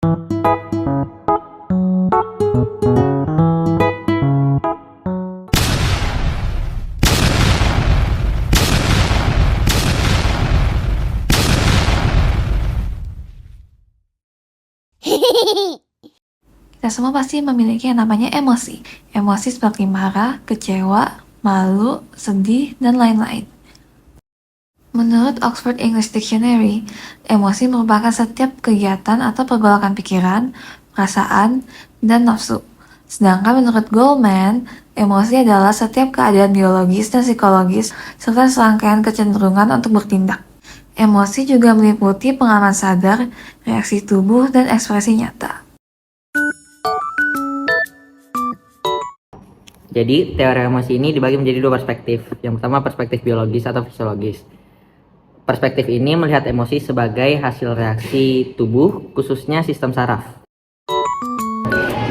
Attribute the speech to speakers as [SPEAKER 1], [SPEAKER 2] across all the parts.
[SPEAKER 1] Kita semua pasti memiliki yang namanya emosi. Emosi seperti marah, kecewa, malu, sedih, dan lain-lain. Menurut Oxford English Dictionary, emosi merupakan setiap kegiatan atau pergolakan pikiran, perasaan, dan nafsu. Sedangkan menurut Goleman, emosi adalah setiap keadaan biologis dan psikologis serta serangkaian kecenderungan untuk bertindak. Emosi juga meliputi pengalaman sadar, reaksi tubuh, dan ekspresi nyata.
[SPEAKER 2] Jadi, teori emosi ini dibagi menjadi dua perspektif. Yang pertama, perspektif biologis atau fisiologis. Perspektif ini melihat emosi sebagai hasil reaksi tubuh, khususnya sistem saraf.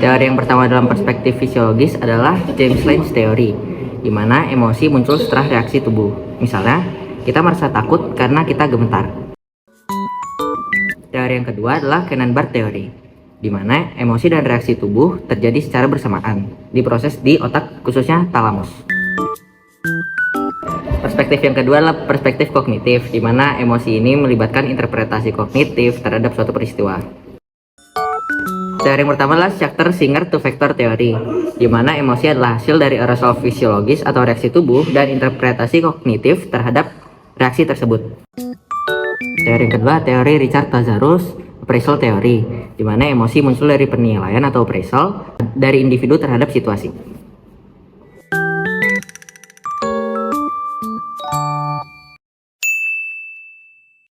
[SPEAKER 2] Teori yang pertama dalam perspektif fisiologis adalah James Lange Theory, di mana emosi muncul setelah reaksi tubuh. Misalnya, kita merasa takut karena kita gemetar. Teori yang kedua adalah Cannon-Bard Theory, di mana emosi dan reaksi tubuh terjadi secara bersamaan, diproses di otak khususnya talamus. Perspektif yang kedua adalah perspektif kognitif, di mana emosi ini melibatkan interpretasi kognitif terhadap suatu peristiwa. Teori yang pertama adalah Schachter-Singer two-factor theory, di mana emosi adalah hasil dari arousal fisiologis atau reaksi tubuh dan interpretasi kognitif terhadap reaksi tersebut. Teori yang kedua, teori Richard Lazarus appraisal theory, di mana emosi muncul dari penilaian atau appraisal dari individu terhadap situasi.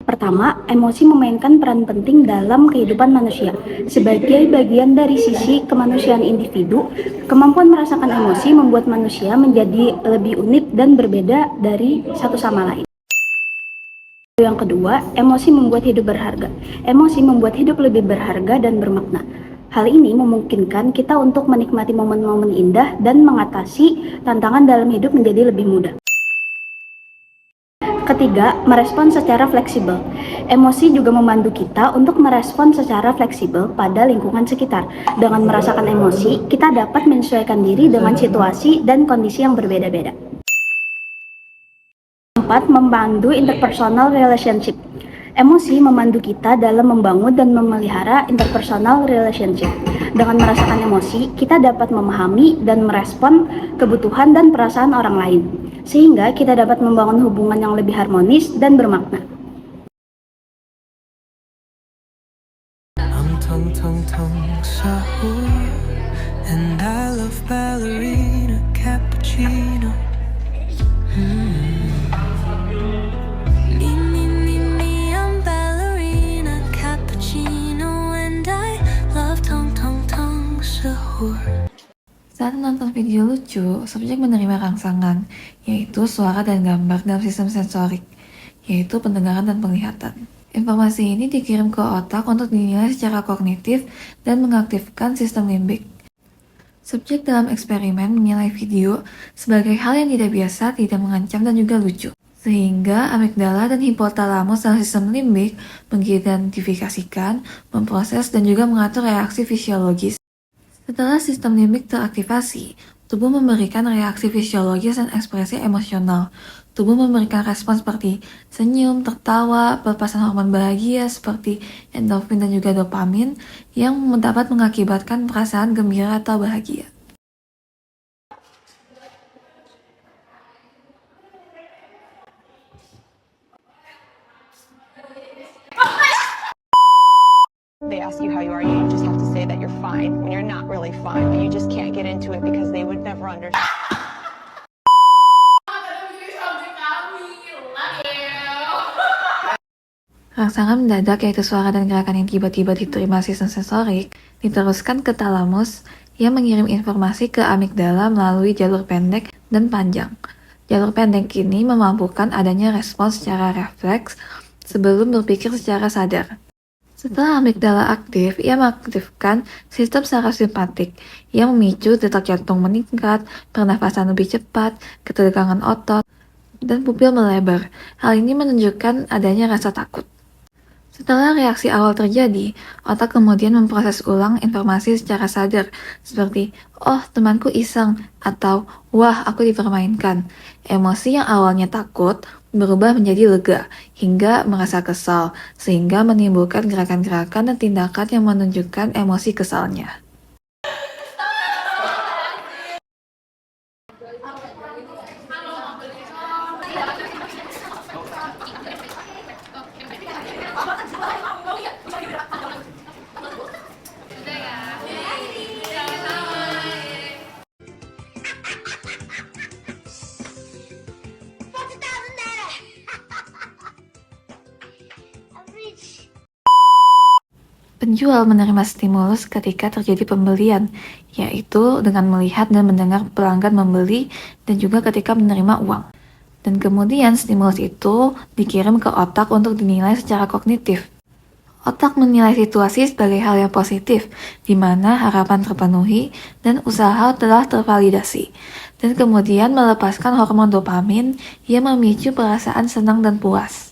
[SPEAKER 3] Pertama, emosi memainkan peran penting dalam kehidupan manusia. Sebagai bagian dari sisi kemanusiaan individu, kemampuan merasakan emosi membuat manusia menjadi lebih unik dan berbeda dari satu sama lain. Yang kedua, emosi membuat hidup berharga. Emosi membuat hidup lebih berharga dan bermakna. Hal ini memungkinkan kita untuk menikmati momen-momen indah dan mengatasi tantangan dalam hidup menjadi lebih mudah. Ketiga, merespon secara fleksibel. Emosi juga membantu kita untuk merespon secara fleksibel pada lingkungan sekitar. Dengan merasakan emosi, kita dapat menyesuaikan diri dengan situasi dan kondisi yang berbeda-beda. Keempat, membantu interpersonal relationship. Emosi membantu kita dalam membangun dan memelihara interpersonal relationship. Dengan merasakan emosi, kita dapat memahami dan merespon kebutuhan dan perasaan orang lain, sehingga kita dapat membangun hubungan yang lebih harmonis dan bermakna.
[SPEAKER 1] Saat menonton video lucu, subjek menerima rangsangan, yaitu suara dan gambar dalam sistem sensorik, yaitu pendengaran dan penglihatan. Informasi ini dikirim ke otak untuk dinilai secara kognitif dan mengaktifkan sistem limbik. Subjek dalam eksperimen menilai video sebagai hal yang tidak biasa, tidak mengancam, dan juga lucu. Sehingga amigdala dan hipotalamus dalam sistem limbik mengidentifikasikan, memproses, dan juga mengatur reaksi fisiologis. Setelah sistem limbik teraktivasi, tubuh memberikan reaksi fisiologis dan ekspresi emosional. Tubuh memberikan respon seperti senyum, tertawa, pelepasan hormon bahagia seperti endorfin dan juga dopamin yang dapat mengakibatkan perasaan gembira atau bahagia.
[SPEAKER 4] They ask you how you are, you just have to say that you're fine when you're not really fine, but you just can't get into it because they would never understand.
[SPEAKER 1] Rangsangan mendadak, yaitu suara dan gerakan yang tiba-tiba diterima sistem sensorik, diteruskan ke talamus yang mengirim informasi ke amigdala melalui jalur pendek dan panjang. Jalur pendek ini memampukan adanya respons secara refleks sebelum berpikir secara sadar. Setelah amigdala aktif, ia mengaktifkan sistem saraf simpatik yang memicu detak jantung meningkat, pernafasan lebih cepat, ketegangan otot, dan pupil melebar. Hal ini menunjukkan adanya rasa takut. Setelah reaksi awal terjadi, otak kemudian memproses ulang informasi secara sadar, seperti "oh, temanku iseng" atau "wah, aku dipermainkan". Emosi yang awalnya takut berubah menjadi lega, hingga merasa kesal, sehingga menimbulkan gerakan-gerakan dan tindakan yang menunjukkan emosi kesalnya. Penjual menerima stimulus ketika terjadi pembelian, yaitu dengan melihat dan mendengar pelanggan membeli dan juga ketika menerima uang. Dan kemudian stimulus itu dikirim ke otak untuk dinilai secara kognitif. Otak menilai situasi sebagai hal yang positif, di mana harapan terpenuhi dan usaha telah tervalidasi, dan kemudian melepaskan hormon dopamin yang memicu perasaan senang dan puas.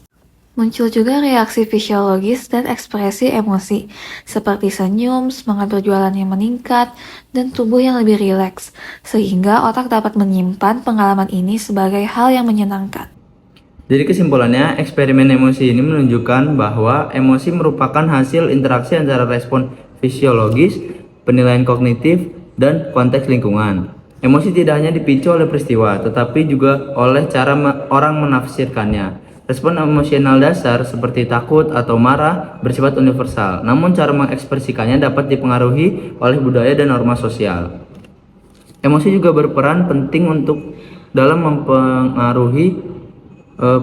[SPEAKER 1] Muncul juga reaksi fisiologis dan ekspresi emosi, seperti senyum, semangat berjualan yang meningkat, dan tubuh yang lebih rileks, sehingga otak dapat menyimpan pengalaman ini sebagai hal yang menyenangkan.
[SPEAKER 5] Jadi kesimpulannya, eksperimen emosi ini menunjukkan bahwa emosi merupakan hasil interaksi antara respon fisiologis, penilaian kognitif, dan konteks lingkungan. Emosi tidak hanya dipicu oleh peristiwa, tetapi juga oleh cara orang menafsirkannya. Respon emosional dasar seperti takut atau marah bersifat universal, namun cara mengekspresikannya dapat dipengaruhi oleh budaya dan norma sosial. Emosi juga berperan penting untuk dalam mempengaruhi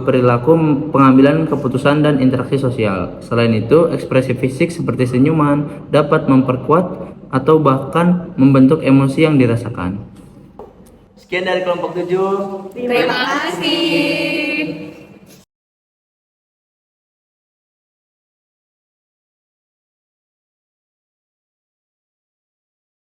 [SPEAKER 5] perilaku pengambilan keputusan dan interaksi sosial. Selain itu, ekspresi fisik seperti senyuman dapat memperkuat atau bahkan membentuk emosi yang dirasakan. Sekian dari kelompok 7.
[SPEAKER 6] Terima kasih.